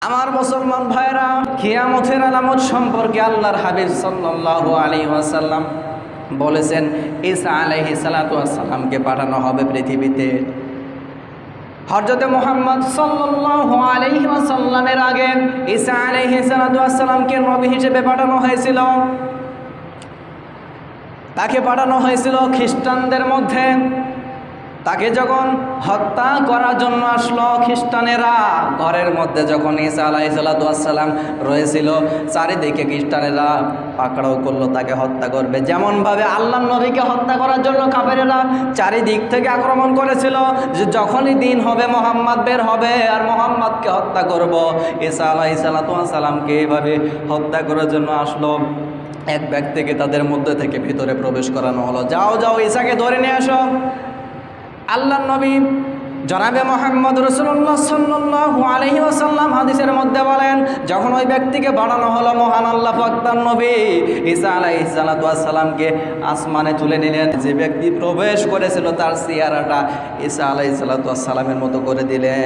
আমার মুসলমান ভাইরা, কিয়ামতের আলামত সম্পর্কে আল্লাহর হাবিব সাল্লাল্লাহু আলাইহি ওয়াসাল্লাম বলেছেন, ঈসা আলাইহিস সালাতু ওয়াস সালামকে পাঠানো হবে পৃথিবীতে। হযরতে মুহাম্মদ সাল্লাল্লাহু আলাইহি ওয়াসাল্লামের আগে ঈসা আলাইহিস সালাতু ওয়াস সালামকে নবী হিসেবে পাঠানো হয়েছিল। তাকে পাঠানো হয়েছিল খ্রিস্টানদের মধ্যে। তাকে যখন হত্যা করার জন্য আসলো খ্রিস্টানেরা, ঘরের মধ্যে যখন ঈসা আলাইহিস সালাম রয়েছিল, চারিদিকে খ্রিস্টানেরা পাকড়াও করলো, তাকে হত্যা করবে। যেমনভাবে আল্লাহর নবীকে হত্যা করার জন্য কাফেরেরা চারিদিক থেকে আক্রমণ করেছিল, যে যখনই দিন হবে মুহাম্মদ বের হবে আর মুহাম্মদকে হত্যা করব। ঈসা আলাইহিস সালামকে এইভাবে হত্যা করার জন্য আসলো। এক ব্যক্তিকে তাদের মধ্যে থেকে ভিতরে প্রবেশ করানো হলো, যাও যাও ঈসাকে ধরে নিয়ে আসো। আল্লাহর নবী জনাবে মুহাম্মদ রাসূলুল্লাহ সাল্লাল্লাহু আলাইহি ওয়াসাল্লাম হাদিসের মধ্যে বলেন, যখন ওই ব্যক্তিকে বাড়ানো হলো, মহান আল্লাহ পাক তার নবী ঈসা আলাইহিস সালামকে আসমানে তুলে নিলেন। যে ব্যক্তি প্রবেশ করেছিল তার চেহারাটা ঈসা আলাইহিস সালামের মতো করে দিলেন।